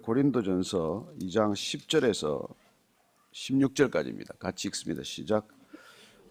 고린도전서 2장 10절에서 16절까지입니다. 같이 읽습니다. 시작.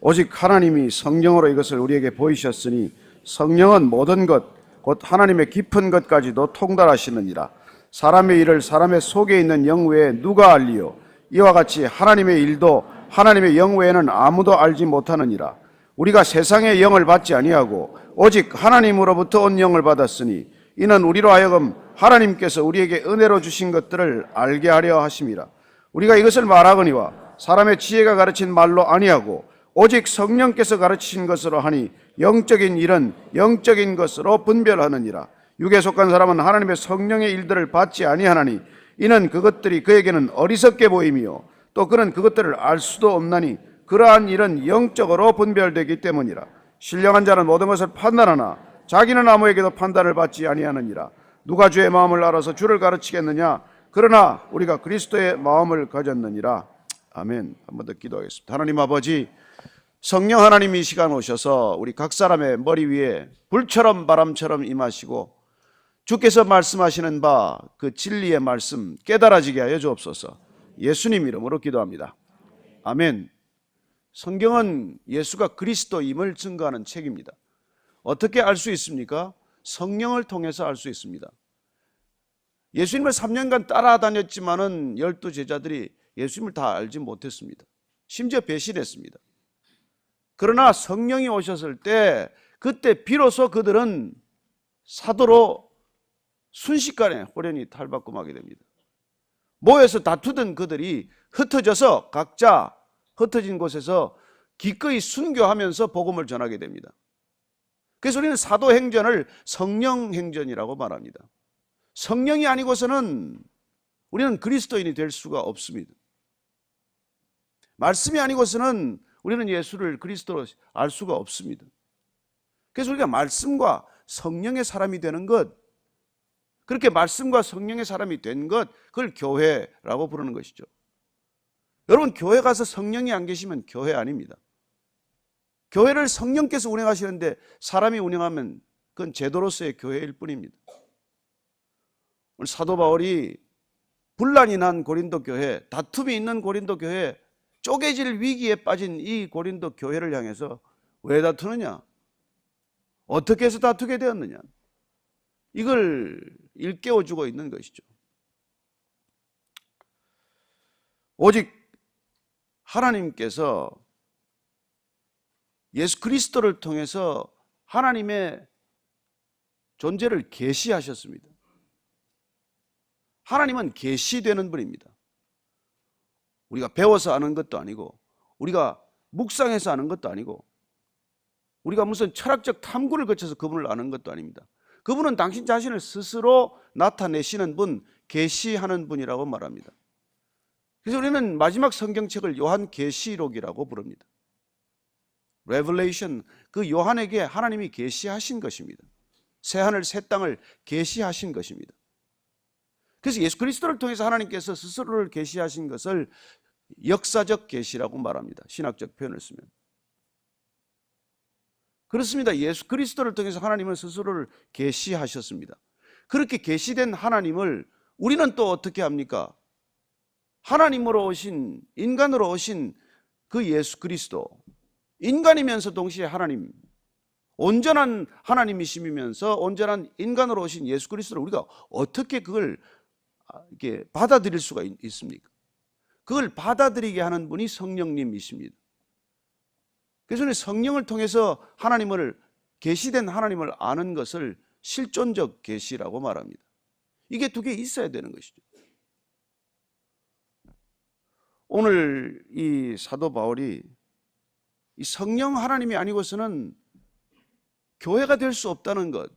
오직 하나님이 성령으로 이것을 우리에게 보이셨으니 성령은 모든 것 곧 하나님의 깊은 것까지도 통달하시느니라. 사람의 일을 사람의 속에 있는 영 외에 누가 알리요? 이와 같이 하나님의 일도 하나님의 영 외에는 아무도 알지 못하느니라. 우리가 세상의 영을 받지 아니하고 오직 하나님으로부터 온 영을 받았으니 이는 우리로 하여금 하나님께서 우리에게 은혜로 주신 것들을 알게 하려 하심이라. 우리가 이것을 말하거니와 사람의 지혜가 가르친 말로 아니하고 오직 성령께서 가르치신 것으로 하니 영적인 일은 영적인 것으로 분별하느니라. 육에 속한 사람은 하나님의 성령의 일들을 받지 아니하나니 이는 그것들이 그에게는 어리석게 보임이요 또 그는 그것들을 알 수도 없나니 그러한 일은 영적으로 분별되기 때문이라. 신령한 자는 모든 것을 판단하나 자기는 아무에게도 판단을 받지 아니하느니라. 누가 주의 마음을 알아서 주를 가르치겠느냐? 그러나 우리가 그리스도의 마음을 가졌느니라. 아멘. 한 번 더 기도하겠습니다. 하나님 아버지, 성령 하나님이 이 시간 오셔서 우리 각 사람의 머리 위에 불처럼 바람처럼 임하시고 주께서 말씀하시는 바 그 진리의 말씀 깨달아지게 하여 주옵소서. 예수님 이름으로 기도합니다. 아멘. 성경은 예수가 그리스도임을 증거하는 책입니다. 어떻게 알 수 있습니까? 성령을 통해서 알 수 있습니다. 예수님을 3년간 따라다녔지만은 12제자들이 예수님을 다 알지 못했습니다. 심지어 배신했습니다. 그러나 성령이 오셨을 때 그때 비로소 그들은 사도로 순식간에 호련히 탈바꿈하게 됩니다. 모여서 다투던 그들이 흩어져서 각자 흩어진 곳에서 기꺼이 순교하면서 복음을 전하게 됩니다. 그래서 우리는 사도행전을 성령행전이라고 말합니다. 성령이 아니고서는 우리는 그리스도인이 될 수가 없습니다. 말씀이 아니고서는 우리는 예수를 그리스도로 알 수가 없습니다. 그래서 우리가 말씀과 성령의 사람이 되는 것, 그렇게 말씀과 성령의 사람이 된 것, 그걸 교회라고 부르는 것이죠. 여러분, 교회 가서 성령이 안 계시면 교회 아닙니다. 교회를 성령께서 운영하시는데 사람이 운영하면 그건 제도로서의 교회일 뿐입니다. 오늘 사도 바울이 분란이 난 고린도 교회, 다툼이 있는 고린도 교회, 쪼개질 위기에 빠진 이 고린도 교회를 향해서 왜 다투느냐? 어떻게 해서 다투게 되었느냐? 이걸 일깨워주고 있는 것이죠. 오직 하나님께서 예수 그리스도를 통해서 하나님의 존재를 계시하셨습니다. 하나님은 계시되는 분입니다. 우리가 배워서 아는 것도 아니고 우리가 묵상해서 아는 것도 아니고 우리가 무슨 철학적 탐구를 거쳐서 그분을 아는 것도 아닙니다. 그분은 당신 자신을 스스로 나타내시는 분, 계시하는 분이라고 말합니다. 그래서 우리는 마지막 성경책을 요한계시록이라고 부릅니다. Revelation, 그 요한에게 하나님이 계시하신 것입니다. 새하늘 새 땅을 계시하신 것입니다. 그래서 예수 그리스도를 통해서 하나님께서 스스로를 계시하신 것을 역사적 계시라고 말합니다. 신학적 표현을 쓰면. 그렇습니다. 예수 그리스도를 통해서 하나님은 스스로를 계시하셨습니다. 그렇게 계시된 하나님을 우리는 또 어떻게 합니까? 하나님으로 오신, 인간으로 오신 그 예수 그리스도, 인간이면서 동시에 하나님, 온전한 하나님이시면서 온전한 인간으로 오신 예수 그리스도를 우리가 어떻게 그걸 이렇게 받아들일 수가 있습니까? 그걸 받아들이게 하는 분이 성령님이십니다. 그래서 성령을 통해서 하나님을, 계시된 하나님을 아는 것을 실존적 계시라고 말합니다. 이게 두 개 있어야 되는 것이죠. 오늘 이 사도 바울이 이 성령 하나님이 아니고서는 교회가 될 수 없다는 것,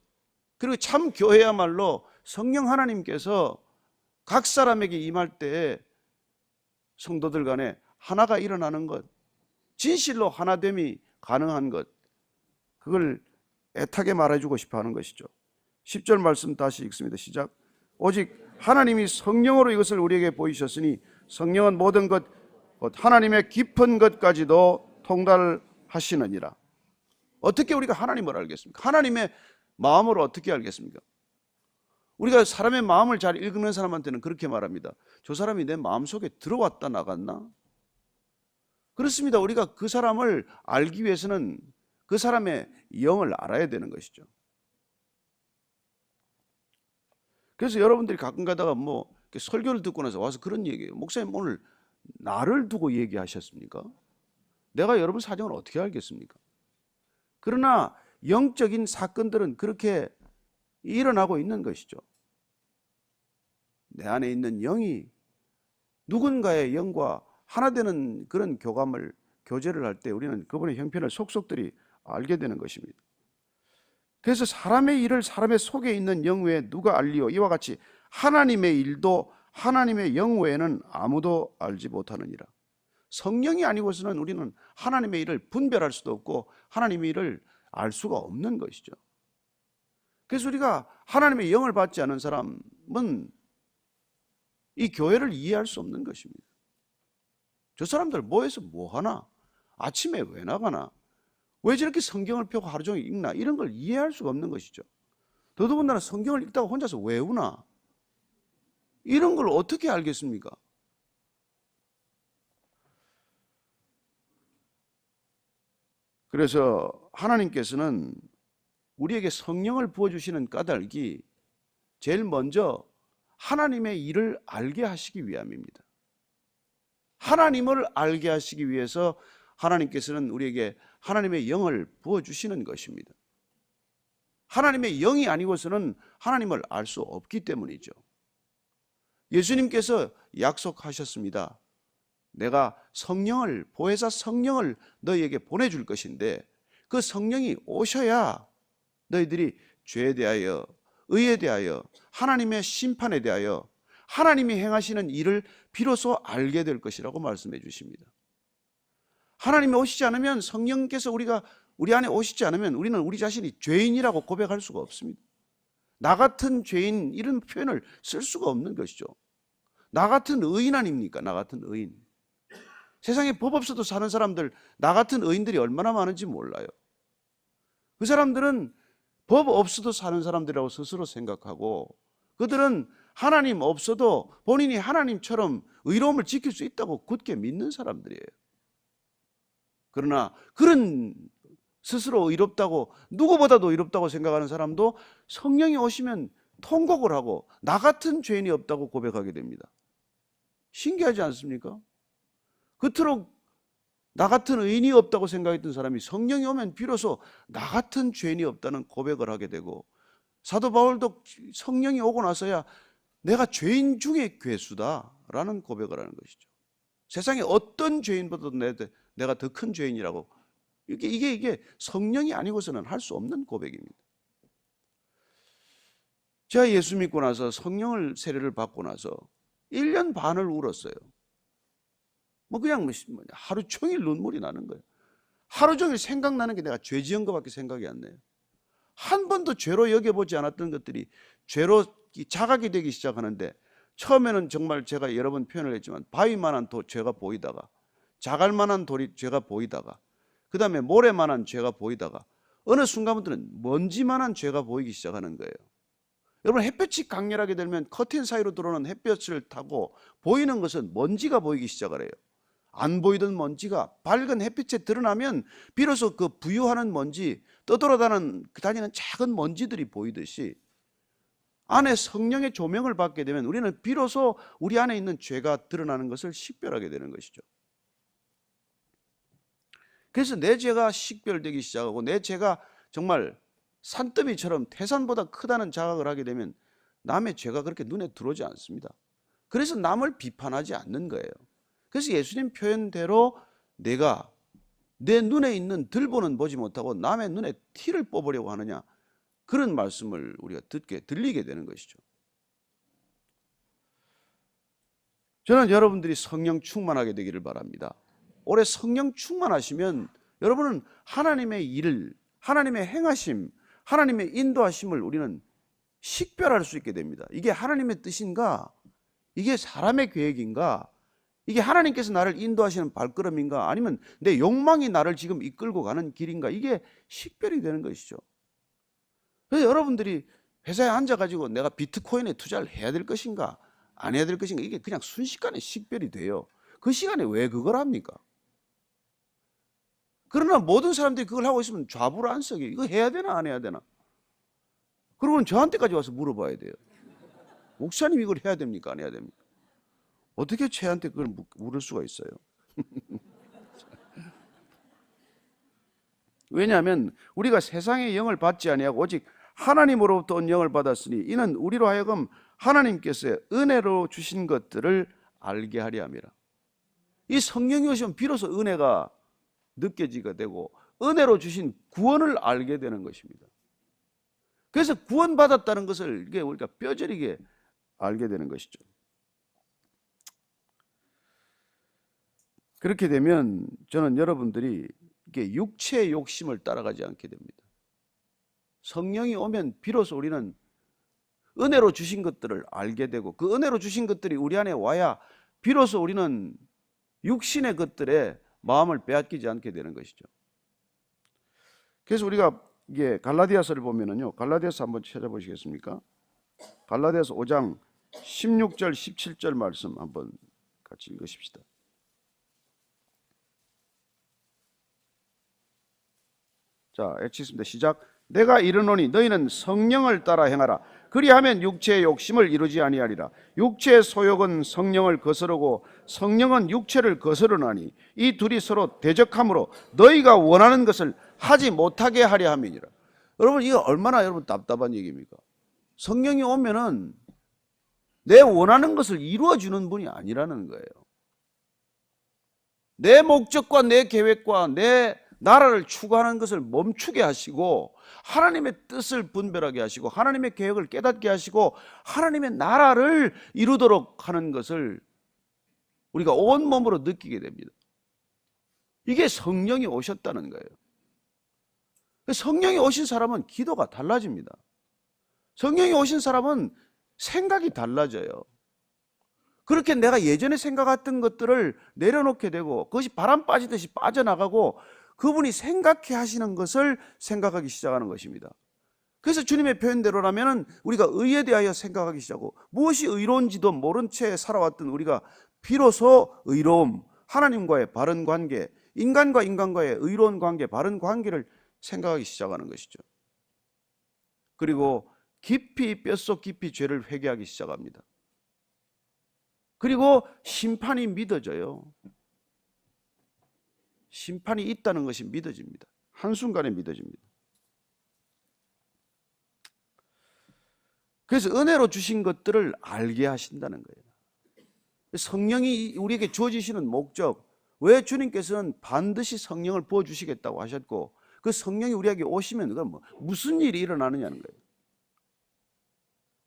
그리고 참 교회야말로 성령 하나님께서 각 사람에게 임할 때에 성도들 간에 하나가 일어나는 것, 진실로 하나됨이 가능한 것, 그걸 애타게 말해주고 싶어 하는 것이죠. 10절 말씀 다시 읽습니다. 시작. 오직 하나님이 성령으로 이것을 우리에게 보이셨으니 성령은 모든 것, 하나님의 깊은 것까지도 통달하시느니라. 어떻게 우리가 하나님을 알겠습니까? 하나님의 마음으로 어떻게 알겠습니까? 우리가 사람의 마음을 잘 읽는 사람한테는 그렇게 말합니다. 저 사람이 내 마음속에 들어왔다 나갔나? 그렇습니다. 우리가 그 사람을 알기 위해서는 그 사람의 영을 알아야 되는 것이죠. 그래서 여러분들이 가끔 가다가 뭐 설교를 듣고 나서 와서 그런 얘기해요. 목사님 오늘 나를 두고 얘기하셨습니까? 내가 여러분 사정을 어떻게 알겠습니까? 그러나 영적인 사건들은 그렇게 일어나고 있는 것이죠. 내 안에 있는 영이 누군가의 영과 하나 되는 그런 교제를 할 때 우리는 그분의 형편을 속속들이 알게 되는 것입니다. 그래서 사람의 일을 사람의 속에 있는 영 외에 누가 알리요? 이와 같이 하나님의 일도 하나님의 영 외에는 아무도 알지 못하느니라. 성령이 아니고서는 우리는 하나님의 일을 분별할 수도 없고 하나님의 일을 알 수가 없는 것이죠. 그래서 우리가 하나님의 영을 받지 않은 사람은 이 교회를 이해할 수 없는 것입니다. 저 사람들 뭐해서 뭐하나? 아침에 왜 나가나? 왜 저렇게 성경을 펴고 하루 종일 읽나? 이런 걸 이해할 수가 없는 것이죠. 더더군다나 성경을 읽다가 혼자서 외우나? 이런 걸 어떻게 알겠습니까? 그래서 하나님께서는 우리에게 성령을 부어주시는 까닭이 제일 먼저 하나님의 일을 알게 하시기 위함입니다. 하나님을 알게 하시기 위해서 하나님께서는 우리에게 하나님의 영을 부어주시는 것입니다. 하나님의 영이 아니고서는 하나님을 알 수 없기 때문이죠. 예수님께서 약속하셨습니다. 내가 성령을, 보혜사 성령을 너희에게 보내줄 것인데 그 성령이 오셔야 너희들이 죄에 대하여, 의에 대하여, 하나님의 심판에 대하여 하나님이 행하시는 일을 비로소 알게 될 것이라고 말씀해 주십니다. 하나님이 오시지 않으면, 성령께서 우리 안에 오시지 않으면 우리는 우리 자신이 죄인이라고 고백할 수가 없습니다. 나 같은 죄인, 이런 표현을 쓸 수가 없는 것이죠. 나 같은 의인 아닙니까? 나 같은 의인. 세상에 법 없어도 사는 사람들, 나 같은 의인들이 얼마나 많은지 몰라요. 그 사람들은 법 없어도 사는 사람들이라고 스스로 생각하고, 그들은 하나님 없어도 본인이 하나님처럼 의로움을 지킬 수 있다고 굳게 믿는 사람들이에요. 그러나 그런 스스로 의롭다고, 누구보다도 의롭다고 생각하는 사람도 성령이 오시면 통곡을 하고 나 같은 죄인이 없다고 고백하게 됩니다. 신기하지 않습니까? 그토록 나 같은 의인이 없다고 생각했던 사람이 성령이 오면 비로소 나 같은 죄인이 없다는 고백을 하게 되고, 사도 바울도 성령이 오고 나서야 내가 죄인 중에 괴수다라는 고백을 하는 것이죠. 세상에 어떤 죄인보다도 내가 더 큰 죄인이라고, 이게 성령이 아니고서는 할 수 없는 고백입니다. 제가 예수 믿고 나서 성령을 세례를 받고 나서 1년 반을 울었어요. 그냥 하루 종일 눈물이 나는 거예요. 하루 종일 생각나는 게 내가 죄 지은 것밖에 생각이 안 나요. 한 번도 죄로 여겨보지 않았던 것들이 죄로 자각이 되기 시작하는데, 처음에는 정말 제가 여러 번 표현을 했지만 바위만한 죄가 보이다가, 자갈만한 돌이 죄가 보이다가, 그 다음에 모래만한 죄가 보이다가, 어느 순간부터는 먼지만한 죄가 보이기 시작하는 거예요. 여러분, 햇볕이 강렬하게 되면 커튼 사이로 들어오는 햇볕을 타고 보이는 것은 먼지가 보이기 시작을 해요. 안 보이던 먼지가 밝은 햇빛에 드러나면 비로소 그 부유하는 먼지, 떠돌아다니는 작은 먼지들이 보이듯이, 안에 성령의 조명을 받게 되면 우리는 비로소 우리 안에 있는 죄가 드러나는 것을 식별하게 되는 것이죠. 그래서 내 죄가 식별되기 시작하고, 내 죄가 정말 산더미처럼 태산보다 크다는 자각을 하게 되면 남의 죄가 그렇게 눈에 들어오지 않습니다. 그래서 남을 비판하지 않는 거예요. 그래서 예수님 표현대로 내가 내 눈에 있는 들보는 보지 못하고 남의 눈에 티를 뽑으려고 하느냐, 그런 말씀을 우리가 들리게 되는 것이죠. 저는 여러분들이 성령 충만하게 되기를 바랍니다. 올해 성령 충만하시면 여러분은 하나님의 일을, 하나님의 행하심, 하나님의 인도하심을 우리는 식별할 수 있게 됩니다. 이게 하나님의 뜻인가? 이게 사람의 계획인가? 이게 하나님께서 나를 인도하시는 발걸음인가? 아니면 내 욕망이 나를 지금 이끌고 가는 길인가? 이게 식별이 되는 것이죠. 그래서 여러분들이 회사에 앉아가지고 내가 비트코인에 투자를 해야 될 것인가 안 해야 될 것인가, 이게 그냥 순식간에 식별이 돼요. 그 시간에 왜 그걸 합니까? 그러나 모든 사람들이 그걸 하고 있으면 좌불 안석이, 이거 해야 되나 안 해야 되나? 그러면 저한테까지 와서 물어봐야 돼요. 목사님, 이걸 해야 됩니까 안 해야 됩니까? 어떻게 저한테 그걸 물을 수가 있어요? 왜냐하면 우리가 세상의 영을 받지 아니하고 오직 하나님으로부터 온 영을 받았으니 이는 우리로 하여금 하나님께서 은혜로 주신 것들을 알게 하려 함이라. 이 성령이 오시면 비로소 은혜가 느껴지게 되고 은혜로 주신 구원을 알게 되는 것입니다. 그래서 구원받았다는 것을 이게 우리가 뼈저리게 알게 되는 것이죠. 그렇게 되면 저는 여러분들이 이게 육체의 욕심을 따라가지 않게 됩니다. 성령이 오면 비로소 우리는 은혜로 주신 것들을 알게 되고 그 은혜로 주신 것들이 우리 안에 와야 비로소 우리는 육신의 것들에 마음을 빼앗기지 않게 되는 것이죠. 그래서 우리가 이게 갈라디아서를 보면은요, 갈라디아서 한번 찾아보시겠습니까? 갈라디아서 5장 16절 17절 말씀 한번 같이 읽으십시다. 자, 읽겠습니다. 시작. 내가 이르노니 너희는 성령을 따라 행하라. 그리하면 육체의 욕심을 이루지 아니하리라. 육체의 소욕은 성령을 거스르고 성령은 육체를 거스르나니 이 둘이 서로 대적하므로 너희가 원하는 것을 하지 못하게 하려 함이니라. 여러분, 이거 얼마나 여러분 답답한 얘기입니까? 성령이 오면은 내 원하는 것을 이루어주는 분이 아니라는 거예요. 내 목적과 내 계획과 내 나라를 추구하는 것을 멈추게 하시고 하나님의 뜻을 분별하게 하시고 하나님의 계획을 깨닫게 하시고 하나님의 나라를 이루도록 하는 것을 우리가 온몸으로 느끼게 됩니다. 이게 성령이 오셨다는 거예요. 성령이 오신 사람은 기도가 달라집니다. 성령이 오신 사람은 생각이 달라져요. 그렇게 내가 예전에 생각했던 것들을 내려놓게 되고 그것이 바람 빠지듯이 빠져나가고 그분이 생각해 하시는 것을 생각하기 시작하는 것입니다. 그래서 주님의 표현대로라면 우리가 의에 대하여 생각하기 시작하고 무엇이 의로운지도 모른 채 살아왔던 우리가 비로소 의로움, 하나님과의 바른 관계, 인간과 인간과의 의로운 관계, 바른 관계를 생각하기 시작하는 것이죠. 그리고 깊이 뼛속 깊이 죄를 회개하기 시작합니다. 그리고 심판이 믿어져요. 심판이 있다는 것이 믿어집니다. 한순간에 믿어집니다. 그래서 은혜로 주신 것들을 알게 하신다는 거예요. 성령이 우리에게 주어지시는 목적, 왜 주님께서는 반드시 성령을 부어주시겠다고 하셨고 그 성령이 우리에게 오시면 그건 무슨 일이 일어나느냐는 거예요.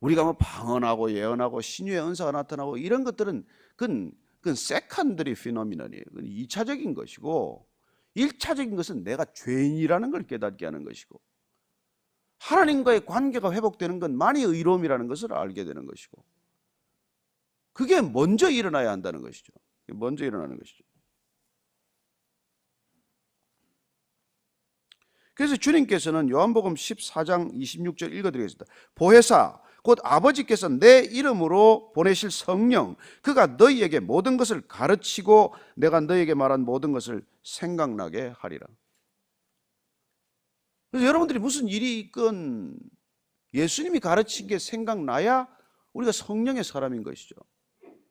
우리가 방언하고 예언하고 신유의 은사가 나타나고 이런 것들은 그건 세컨더리 피노미넌이에요. 그건 2차적인 것이고 1차적인 것은 내가 죄인이라는 걸 깨닫게 하는 것이고 하나님과의 관계가 회복되는 건 만이 의로움이라는 것을 알게 되는 것이고 그게 먼저 일어나야 한다는 것이죠. 먼저 일어나는 것이죠. 그래서 주님께서는 요한복음 14장 26절 읽어드리겠습니다. 보혜사 곧 아버지께서 내 이름으로 보내실 성령 그가 너희에게 모든 것을 가르치고 내가 너희에게 말한 모든 것을 생각나게 하리라. 그래서 여러분들이 무슨 일이 있건 예수님이 가르친 게 생각나야 우리가 성령의 사람인 것이죠.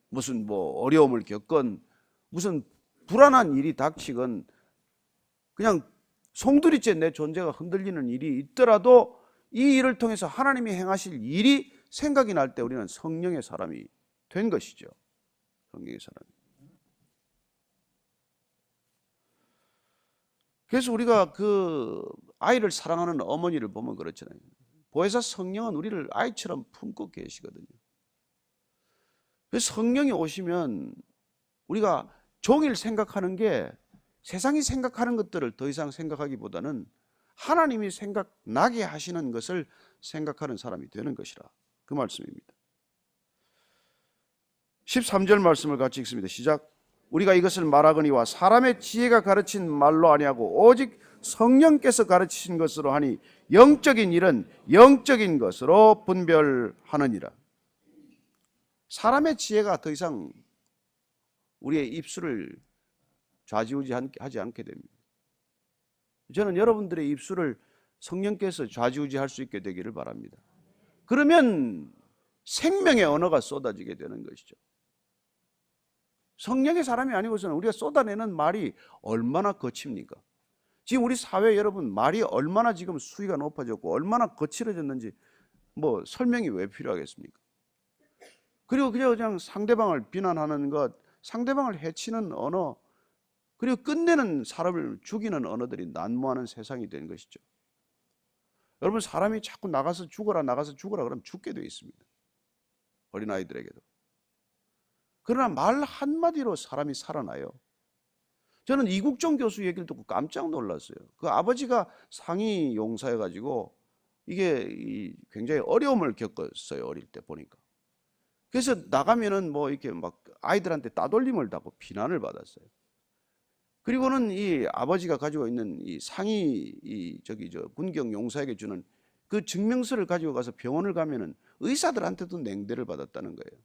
무슨 어려움을 겪건 무슨 불안한 일이 닥치건 그냥 송두리째 내 존재가 흔들리는 일이 있더라도 이 일을 통해서 하나님이 행하실 일이 생각이 날 때 우리는 성령의 사람이 된 것이죠. 성령의 사람이. 그래서 우리가 그 아이를 사랑하는 어머니를 보면 그렇잖아요. 보혜사 성령은 우리를 아이처럼 품고 계시거든요. 그래서 성령이 오시면 우리가 종일 생각하는 게 세상이 생각하는 것들을 더 이상 생각하기보다는 하나님이 생각나게 하시는 것을 생각하는 사람이 되는 것이라 그 말씀입니다. 13절 말씀을 같이 읽습니다. 시작. 우리가 이것을 말하거니와 사람의 지혜가 가르친 말로 아니하고 오직 성령께서 가르치신 것으로 하니 영적인 일은 영적인 것으로 분별하느니라. 사람의 지혜가 더 이상 우리의 입술을 좌지우지하지 않게 됩니다. 저는 여러분들의 입술을 성령께서 좌지우지할 수 있게 되기를 바랍니다. 그러면 생명의 언어가 쏟아지게 되는 것이죠. 성령의 사람이 아니고서는 우리가 쏟아내는 말이 얼마나 거칩니까? 지금 우리 사회 여러분 말이 얼마나 지금 수위가 높아졌고 얼마나 거칠어졌는지 뭐 설명이 왜 필요하겠습니까? 그리고 그냥 상대방을 비난하는 것, 상대방을 해치는 언어, 그리고 끝내는 사람을 죽이는 언어들이 난무하는 세상이 된 것이죠. 여러분 사람이 자꾸 나가서 죽어라 그러면 죽게 되어 있습니다. 어린아이들에게도. 그러나 말 한마디로 사람이 살아나요. 저는 이국종 교수 얘기를 듣고 깜짝 놀랐어요. 그 아버지가 상위 용사여가지고 이게 굉장히 어려움을 겪었어요. 어릴 때 보니까. 그래서 나가면은 뭐 이렇게 막 아이들한테 따돌림을 당하고 비난을 받았어요. 그리고는 이 아버지가 가지고 있는 이 상위 군경 용사에게 주는 그 증명서를 가지고 가서 병원을 가면은 의사들한테도 냉대를 받았다는 거예요.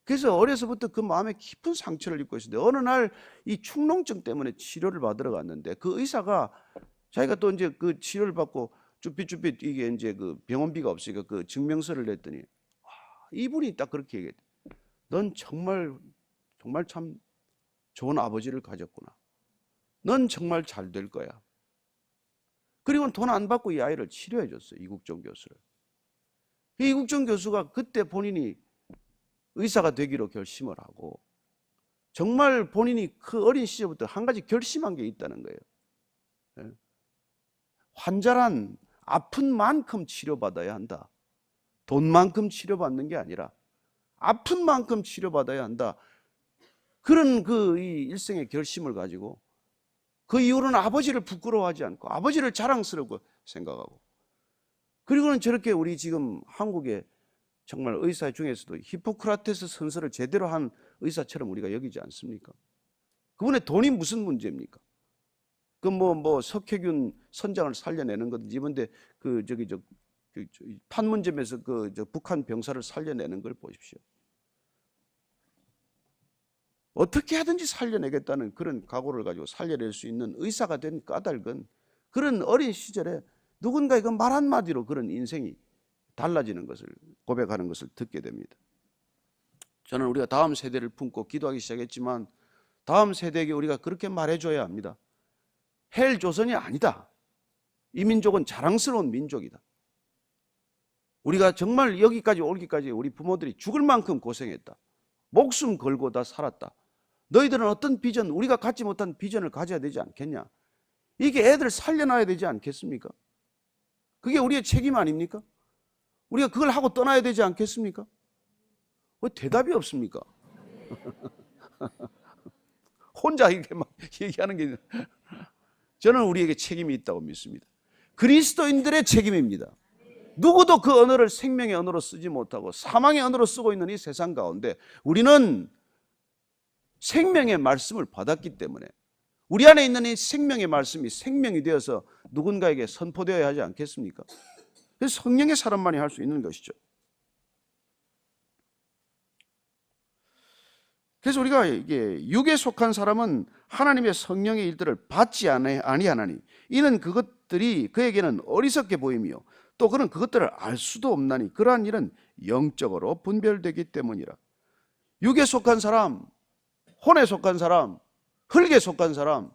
그래서 어려서부터 그 마음에 깊은 상처를 입고 있었는데 어느 날 이 축농증 때문에 치료를 받으러 갔는데 그 의사가 자기가 또 이제 그 치료를 받고 쭈삣쭈삣 이게 이제 그 병원비가 없으니까 그 증명서를 냈더니 이분이 딱 그렇게 얘기했대. 넌 정말 참 좋은 아버지를 가졌구나. 넌 정말 잘 될 거야. 그리고 돈 안 받고 이 아이를 치료해 줬어요. 이국종 교수를. 이국종 교수가 그때 본인이 의사가 되기로 결심을 하고 정말 본인이 그 어린 시절부터 한 가지 결심한 게 있다는 거예요. 환자란 아픈 만큼 치료받아야 한다. 돈만큼 치료받는 게 아니라 아픈 만큼 치료받아야 한다. 그런 이 일생의 결심을 가지고 그 이후로는 아버지를 부끄러워하지 않고 아버지를 자랑스럽고 생각하고 그리고는 저렇게 우리 지금 한국에 정말 의사 중에서도 히포크라테스 선서를 제대로 한 의사처럼 우리가 여기지 않습니까? 그분의 돈이 무슨 문제입니까? 석회균 선장을 살려내는 거든지 이번에 판문점에서 북한 병사를 살려내는 걸 보십시오. 어떻게 하든지 살려내겠다는 그런 각오를 가지고 살려낼 수 있는 의사가 된 까닭은 그런 어린 시절에 누군가에게 말 한마디로 그런 인생이 달라지는 것을 고백하는 것을 듣게 됩니다. 저는 우리가 다음 세대를 품고 기도하기 시작했지만 다음 세대에게 우리가 그렇게 말해줘야 합니다. 헬조선이 아니다. 이 민족은 자랑스러운 민족이다. 우리가 정말 여기까지 오기까지 우리 부모들이 죽을 만큼 고생했다. 목숨 걸고 다 살았다. 너희들은 어떤 비전, 우리가 갖지 못한 비전을 가져야 되지 않겠냐? 이게 애들 살려놔야 되지 않겠습니까? 그게 우리의 책임 아닙니까? 우리가 그걸 하고 떠나야 되지 않겠습니까? 왜 대답이 없습니까? 혼자 이렇게 막 얘기하는 게 저는 우리에게 책임이 있다고 믿습니다. 그리스도인들의 책임입니다. 누구도 그 언어를 생명의 언어로 쓰지 못하고 사망의 언어로 쓰고 있는 이 세상 가운데 우리는 생명의 말씀을 받았기 때문에 우리 안에 있는 이 생명의 말씀이 생명이 되어서 누군가에게 선포되어야 하지 않겠습니까? 그래서 성령의 사람만이 할 수 있는 것이죠. 그래서 우리가 이게 육에 속한 사람은 하나님의 성령의 일들을 받지 아니하나니 이는 그것들이 그에게는 어리석게 보이며 또 그는 그것들을 알 수도 없나니 그러한 일은 영적으로 분별되기 때문이라. 육에 속한 사람, 혼에 속한 사람, 흙에 속한 사람,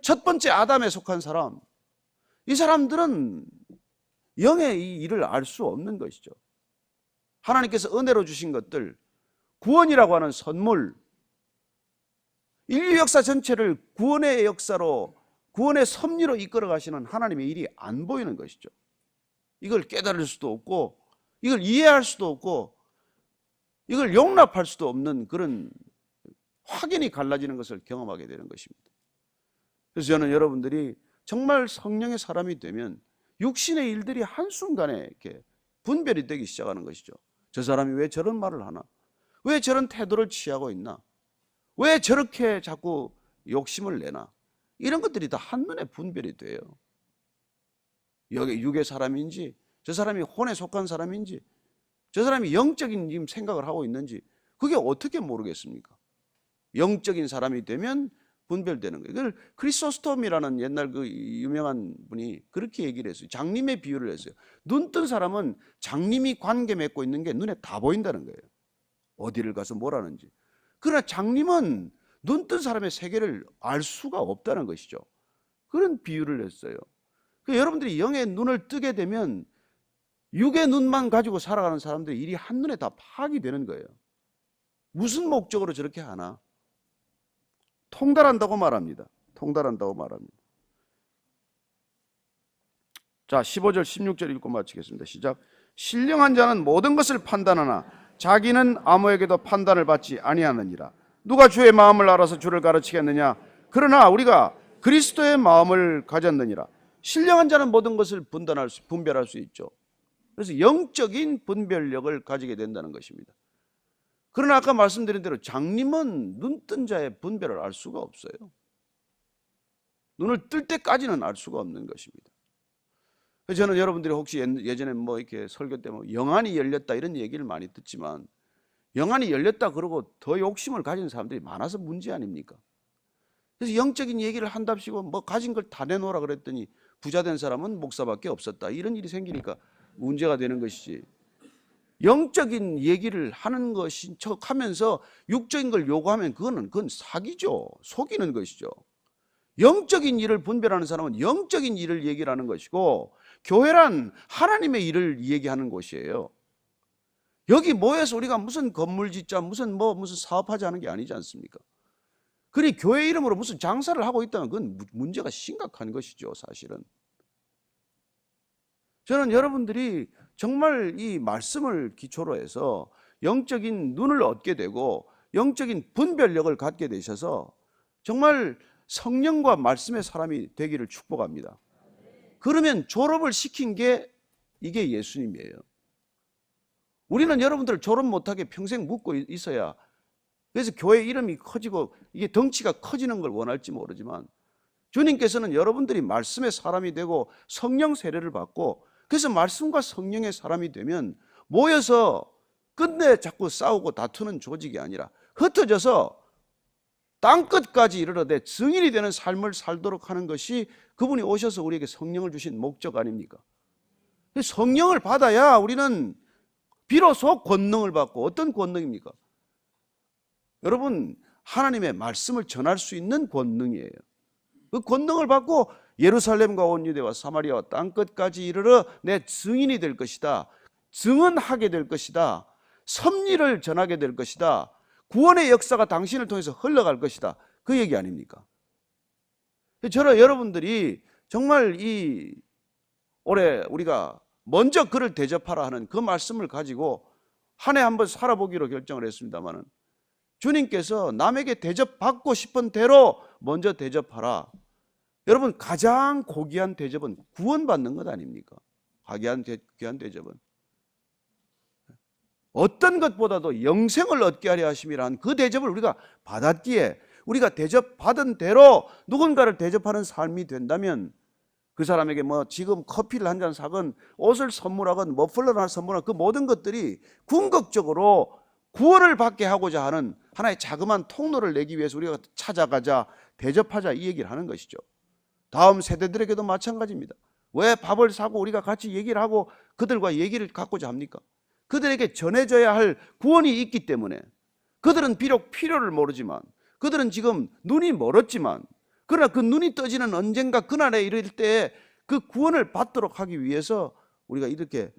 첫 번째 아담에 속한 사람, 이 사람들은 영의 이 일을 알 수 없는 것이죠. 하나님께서 은혜로 주신 것들, 구원이라고 하는 선물, 인류 역사 전체를 구원의 역사로, 구원의 섭리로 이끌어 가시는 하나님의 일이 안 보이는 것이죠. 이걸 깨달을 수도 없고 이걸 이해할 수도 없고 이걸 용납할 수도 없는 그런 확연히 갈라지는 것을 경험하게 되는 것입니다. 그래서 저는 여러분들이 정말 성령의 사람이 되면 육신의 일들이 한순간에 이렇게 분별이 되기 시작하는 것이죠. 저 사람이 왜 저런 말을 하나? 왜 저런 태도를 취하고 있나? 왜 저렇게 자꾸 욕심을 내나? 이런 것들이 다 한눈에 분별이 돼요. 여기 육의 사람인지, 저 사람이 혼에 속한 사람인지, 저 사람이 영적인 생각을 하고 있는지, 그게 어떻게 모르겠습니까? 영적인 사람이 되면 분별되는 거예요. 그걸 크리소스톰이라는 옛날 그 유명한 분이 그렇게 얘기를 했어요. 장님의 비유를 했어요. 눈 뜬 사람은 장님이 관계 맺고 있는 게 눈에 다 보인다는 거예요. 어디를 가서 뭘 하는지. 그러나 장님은 눈 뜬 사람의 세계를 알 수가 없다는 것이죠. 그런 비유를 했어요. 여러분들이 영의 눈을 뜨게 되면 육의 눈만 가지고 살아가는 사람들의 일이 한눈에 다 파악이 되는 거예요. 무슨 목적으로 저렇게 하나? 통달한다고 말합니다. 통달한다고 말합니다. 자, 15절 16절 읽고 마치겠습니다. 시작. 신령한 자는 모든 것을 판단하나 자기는 아무에게도 판단을 받지 아니하느니라. 누가 주의 마음을 알아서 주를 가르치겠느냐? 그러나 우리가 그리스도의 마음을 가졌느니라. 신령한 자는 모든 것을 분별할 수 있죠. 그래서 영적인 분별력을 가지게 된다는 것입니다. 그러나 아까 말씀드린 대로 장님은 눈뜬 자의 분별을 알 수가 없어요. 눈을 뜰 때까지는 알 수가 없는 것입니다. 저는 여러분들이 혹시 예전에 뭐 이렇게 설교 때 뭐 영안이 열렸다 이런 얘기를 많이 듣지만, 영안이 열렸다 그러고 더 욕심을 가진 사람들이 많아서 문제 아닙니까? 그래서 영적인 얘기를 한답시고 뭐 가진 걸 다 내놓으라 그랬더니 부자 된 사람은 목사밖에 없었다, 이런 일이 생기니까 문제가 되는 것이지, 영적인 얘기를 하는 것인 척 하면서 육적인 걸 요구하면 그건 사기죠. 속이는 것이죠. 영적인 일을 분별하는 사람은 영적인 일을 얘기를 하는 것이고, 교회란 하나님의 일을 얘기하는 곳이에요. 여기 모여서 우리가 무슨 건물 짓자, 무슨 사업하자 하는 게 아니지 않습니까? 그리 교회 이름으로 무슨 장사를 하고 있다면 그건 문제가 심각한 것이죠, 사실은. 저는 여러분들이 정말 이 말씀을 기초로 해서 영적인 눈을 얻게 되고 영적인 분별력을 갖게 되셔서 정말 성령과 말씀의 사람이 되기를 축복합니다. 그러면 졸업을 시킨 게 이게 예수님이에요. 우리는 여러분들 졸업 못하게 평생 묵고 있어야, 그래서 교회 이름이 커지고 이게 덩치가 커지는 걸 원할지 모르지만, 주님께서는 여러분들이 말씀의 사람이 되고 성령 세례를 받고, 그래서 말씀과 성령의 사람이 되면 모여서 끝내 자꾸 싸우고 다투는 조직이 아니라 흩어져서 땅끝까지 이르러되 증인이 되는 삶을 살도록 하는 것이 그분이 오셔서 우리에게 성령을 주신 목적 아닙니까? 성령을 받아야 우리는 비로소 권능을 받고, 어떤 권능입니까? 여러분, 하나님의 말씀을 전할 수 있는 권능이에요. 그 권능을 받고 예루살렘과 온 유대와 사마리아와 땅끝까지 이르러 내 증인이 될 것이다, 증언하게 될 것이다, 섭리를 전하게 될 것이다, 구원의 역사가 당신을 통해서 흘러갈 것이다, 그 얘기 아닙니까? 저는 여러분들이 정말 이 올해 우리가 먼저 그를 대접하라 하는 그 말씀을 가지고 한 해 한번 살아보기로 결정을 했습니다마는, 주님께서 남에게 대접받고 싶은 대로 먼저 대접하라. 여러분, 가장 고귀한 대접은 구원받는 것 아닙니까? 귀한 대접은 어떤 것보다도 영생을 얻게 하려 하심이란 그 대접을 우리가 받았기에, 우리가 대접받은 대로 누군가를 대접하는 삶이 된다면, 그 사람에게 뭐 지금 커피를 한 잔 사건, 옷을 선물하건 머플러를 하나 선물하건, 그 모든 것들이 궁극적으로 구원을 받게 하고자 하는 하나의 자그마한 통로를 내기 위해서 우리가 찾아가자, 대접하자, 이 얘기를 하는 것이죠. 다음 세대들에게도 마찬가지입니다. 왜 밥을 사고 우리가 같이 얘기를 하고 그들과 얘기를 갖고자 합니까? 그들에게 전해져야 할 구원이 있기 때문에. 그들은 비록 필요를 모르지만, 그들은 지금 눈이 멀었지만, 그러나 그 눈이 떠지는 언젠가 그날에 이를 때 그 구원을 받도록 하기 위해서 우리가 이렇게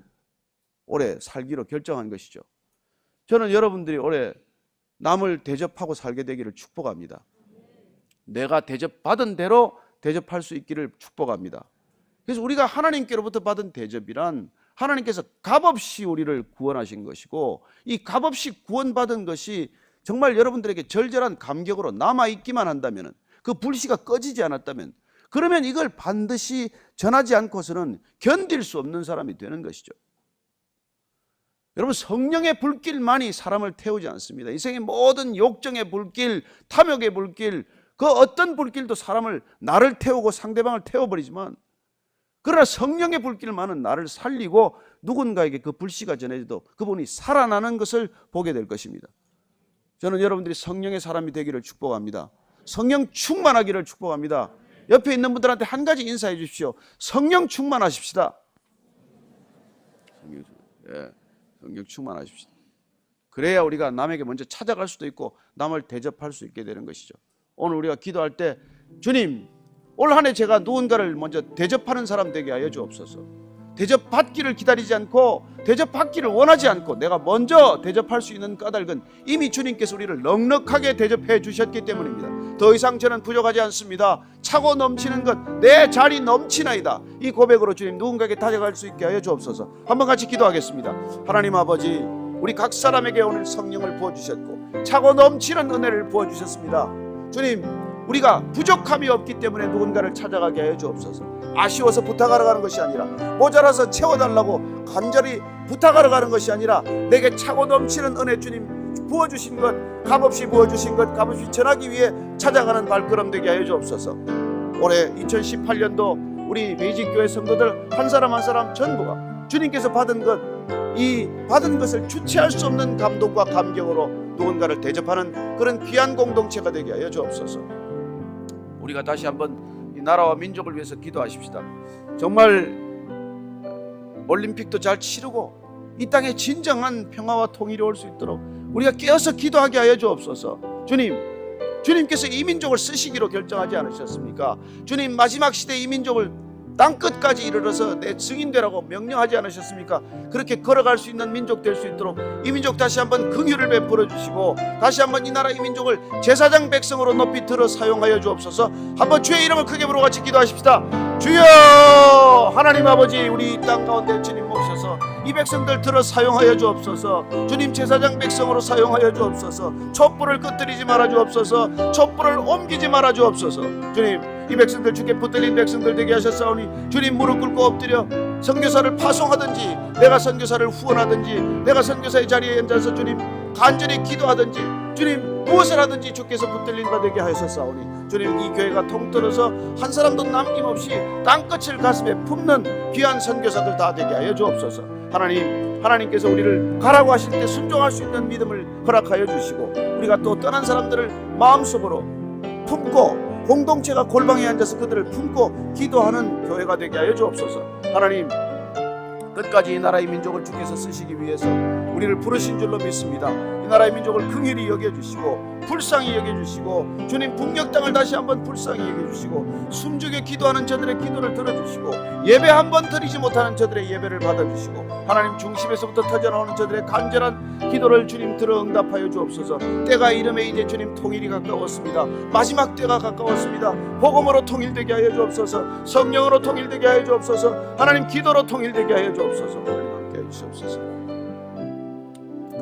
올해 살기로 결정한 것이죠. 저는 여러분들이 올해 남을 대접하고 살게 되기를 축복합니다. 내가 대접받은 대로 대접할 수 있기를 축복합니다. 그래서 우리가 하나님께로부터 받은 대접이란, 하나님께서 값없이 우리를 구원하신 것이고, 이 값없이 구원받은 것이 정말 여러분들에게 절절한 감격으로 남아있기만 한다면, 그 불씨가 꺼지지 않았다면, 그러면 이걸 반드시 전하지 않고서는 견딜 수 없는 사람이 되는 것이죠. 여러분, 성령의 불길만이 사람을 태우지 않습니다. 인생의 모든 욕정의 불길, 탐욕의 불길, 그 어떤 불길도 사람을, 나를 태우고 상대방을 태워버리지만, 그러나 성령의 불길만은 나를 살리고 누군가에게 그 불씨가 전해져도 그분이 살아나는 것을 보게 될 것입니다. 저는 여러분들이 성령의 사람이 되기를 축복합니다. 성령 충만하기를 축복합니다. 옆에 있는 분들한테 한 가지 인사해 주십시오. 성령 충만하십시다. 성령 충만하십시다. 그래야 우리가 남에게 먼저 찾아갈 수도 있고 남을 대접할 수 있게 되는 것이죠. 오늘 우리가 기도할 때, 주님, 올 한 해 제가 누군가를 먼저 대접하는 사람 되게 하여 주옵소서. 대접받기를 기다리지 않고, 대접받기를 원하지 않고 내가 먼저 대접할 수 있는 까닭은 이미 주님께서 우리를 넉넉하게 대접해 주셨기 때문입니다. 더 이상 저는 부족하지 않습니다. 차고 넘치는 것, 내 자리 넘치나이다. 이 고백으로 주님 누군가에게 다가갈 수 있게 하여 주옵소서. 한번 같이 기도하겠습니다. 하나님 아버지, 우리 각 사람에게 오늘 성령을 부어주셨고 차고 넘치는 은혜를 부어주셨습니다. 주님, 우리가 부족함이 없기 때문에 누군가를 찾아가게 하여 주옵소서. 아쉬워서 부탁하러 가는 것이 아니라, 모자라서 채워달라고 간절히 부탁하러 가는 것이 아니라, 내게 차고 넘치는 은혜 주님 부어주신 것, 값없이 부어주신 것 값없이 전하기 위해 찾아가는 발걸음 되게 하여 주옵소서. 올해 2018년도 우리 매직교회 성도들 한 사람 한 사람 전부가 주님께서 받은 것, 이 받은 것을 주체할 수 없는 감동과 감격으로 누군가를 대접하는 그런 귀한 공동체가 되게 하여 주옵소서. 우리가 다시 한번 이 나라와 민족을 위해서 기도하십시다. 정말 올림픽도 잘 치르고 이 땅에 진정한 평화와 통일이 올 수 있도록 우리가 깨어서 기도하게 하여 주옵소서. 주님께서 이 민족을 쓰시기로 결정하지 않으셨습니까? 주님, 마지막 시대 이 민족을 땅끝까지 이르러서 내 증인되라고 명령하지 않으셨습니까? 그렇게 걸어갈 수 있는 민족 될 수 있도록 이 민족 다시 한번 긍휼을 베풀어 주시고, 다시 한번 이 나라 이 민족을 제사장 백성으로 높이 들어 사용하여 주옵소서. 한번 주의 이름을 크게 부르고 같이 기도하십시다. 주여, 하나님 아버지, 우리 이 땅 가운데 주님 모셔서 이 백성들 들어 사용하여 주옵소서. 주님, 제사장 백성으로 사용하여 주옵소서. 촛불을 끄트리지 말아 주옵소서. 촛불을 옮기지 말아 주옵소서. 주님, 이 백성들 주께 붙들린 백성들 되게 하셨사오니, 주님, 무릎 꿇고 엎드려 선교사를 파송하든지, 내가 선교사를 후원하든지, 내가 선교사의 자리에 앉아서 주님 간절히 기도하든지, 주님 무엇을 하든지 주께서 붙들린 바 되게 하셨사오니, 주님, 이 교회가 통틀어서 한 사람도 남김없이 땅끝을 가슴에 품는 귀한 선교사들 다 되게 하여 주옵소서. 하나님께서 우리를 가라고 하실 때 순종할 수 있는 믿음을 허락하여 주시고, 우리가 또 떠난 사람들을 마음속으로 품고 공동체가 골방에 앉아서 그들을 품고 기도하는 교회가 되게 하여 주옵소서. 하나님, 끝까지 이 나라의 민족을 주께서 쓰시기 위해서 우리를 부르신 줄로 믿습니다. 이 나라의 민족을 긍휼히 여겨주시고 불쌍히 여겨주시고, 주님, 북녘 땅을 다시 한번 불쌍히 여겨주시고, 숨죽여 기도하는 저들의 기도를 들어주시고, 예배 한 번 드리지 못하는 저들의 예배를 받아주시고, 하나님 중심에서부터 터져나오는 저들의 간절한 기도를 주님 들어 응답하여 주옵소서. 때가 이름에 이제 주님 통일이 가까웠습니다. 마지막 때가 가까웠습니다. 복음으로 통일되게 하여 주옵소서. 성령으로 통일되게 하여 주옵소서. 하나님, 기도로 통일되게 하여 주옵소서. 하나님, 함께 해주시옵소서.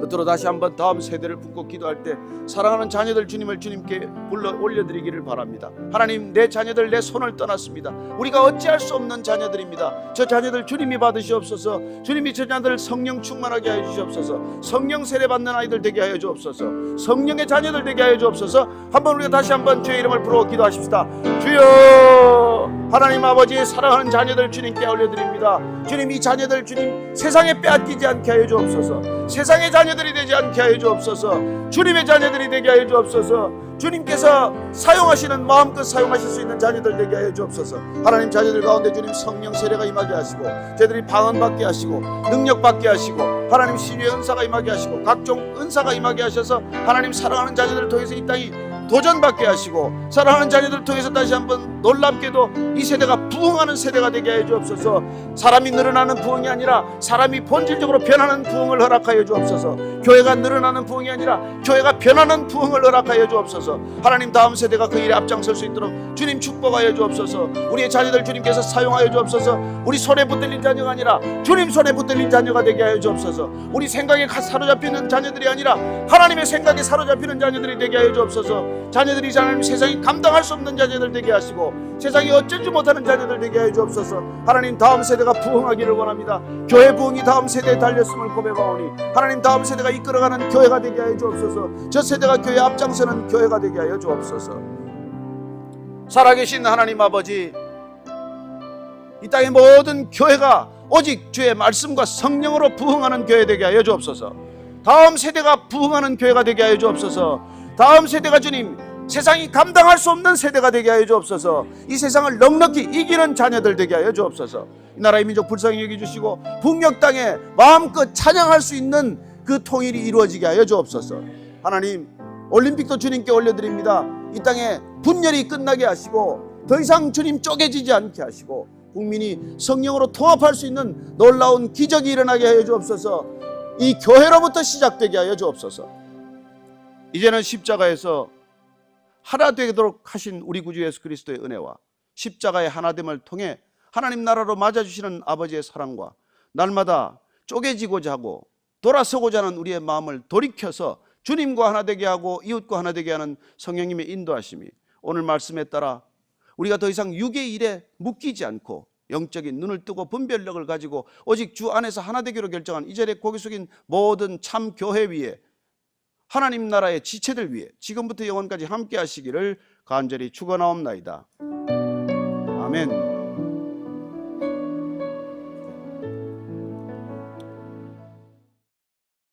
끝으로 다시 한번 다음 세대를 품고 기도할 때 사랑하는 자녀들 주님을 주님께 불러 올려드리기를 바랍니다. 하나님, 내 자녀들 내 손을 떠났습니다. 우리가 어찌할 수 없는 자녀들입니다. 저 자녀들 주님이 받으시옵소서. 주님이 저 자녀들을 성령 충만하게 하여 주시옵소서. 성령 세례받는 아이들 되게 하여 주옵소서. 성령의 자녀들 되게 하여 주옵소서. 한번 우리가 다시 한번 주의 이름을 부르고 기도하십시다. 주여, 하나님 아버지, 사랑하는 자녀들 주님께 올려드립니다. 주님, 이 자녀들 주님 세상에 빼앗기지 않게 하여 주옵소서. 세상의 자녀들이 되지 않게 하여 주옵소서. 주님의 자녀들이 되게 하여 주옵소서. 주님께서 사용하시는, 마음껏 사용하실 수 있는 자녀들 되게 하여 주옵소서. 하나님, 자녀들 가운데 주님 성령 세례가 임하게 하시고, 저들이 방언받게 하시고 능력받게 하시고, 하나님 신유의 은사가 임하게 하시고 각종 은사가 임하게 하셔서 하나님, 사랑하는 자녀들을 통해서 이 땅이 도전받게 하시고, 사랑하는 자녀들을 통해서 다시 한번 놀랍게도 이 세대가 부흥하는 세대가 되게 하여 주옵소서. 사람이 늘어나는 부흥이 아니라 사람이 본질적으로 변하는 부흥을 허락하여 주옵소서. 교회가 늘어나는 부흥이 아니라 교회가 변하는 부흥을 허락하여 주옵소서. 하나님, 다음 세대가 그 일에 앞장설 수 있도록 주님 축복하여 주옵소서. 우리의 자녀들 주님께서 사용하여 주옵소서. 우리 손에 붙들린 자녀가 아니라 주님 손에 붙들린 자녀가 되게 하여 주옵소서. 우리 생각에 사로잡히는 자녀들이 아니라 하나님의 생각에 사로잡히는 자녀들이 되게 하여 주옵소서. 자녀들이 하나님 세상이 감당할 수 없는 자녀들 되게 하시고 세상이 어쩌지 못하는 자녀들 되게 하여 주옵소서. 하나님 다음 세대가 부흥하기를 원합니다. 교회 부흥이 다음 세대에 달렸음을 고백하오니 하나님 다음 세대가 이끌어가는 교회가 되게 하여 주옵소서. 저 세대가 교회 앞장서는 교회가 되게 하여 주옵소서. 살아계신 하나님 아버지, 이 땅의 모든 교회가 오직 주의 말씀과 성령으로 부흥하는 교회 되게 하여 주옵소서. 다음 세대가 부흥하는 교회가 되게 하여 주옵소서. 다음 세대가 주님 세상이 감당할 수 없는 세대가 되게 하여 주옵소서. 이 세상을 넉넉히 이기는 자녀들 되게 하여 주옵소서. 이 나라의 민족 불쌍히 여겨주시고 북녘 땅에 마음껏 찬양할 수 있는 그 통일이 이루어지게 하여 주옵소서. 하나님, 올림픽도 주님께 올려드립니다. 이 땅에 분열이 끝나게 하시고 더 이상 주님 쪼개지지 않게 하시고 국민이 성령으로 통합할 수 있는 놀라운 기적이 일어나게 하여 주옵소서. 이 교회로부터 시작되게 하여 주옵소서. 이제는 십자가에서 하나 되도록 하신 우리 구주 예수 그리스도의 은혜와 십자가의 하나됨을 통해 하나님 나라로 맞아주시는 아버지의 사랑과 날마다 쪼개지고자 하고 돌아서고자 하는 우리의 마음을 돌이켜서 주님과 하나 되게 하고 이웃과 하나 되게 하는 성령님의 인도하심이 오늘 말씀에 따라 우리가 더 이상 육의 일에 묶이지 않고 영적인 눈을 뜨고 분별력을 가지고 오직 주 안에서 하나 되기로 결정한 이 자리에 고개 숙인 모든 참 교회 위에 하나님 나라의 지체들 위해 지금부터 영원까지 함께 하시기를 간절히 축원하옵나이다. 아멘.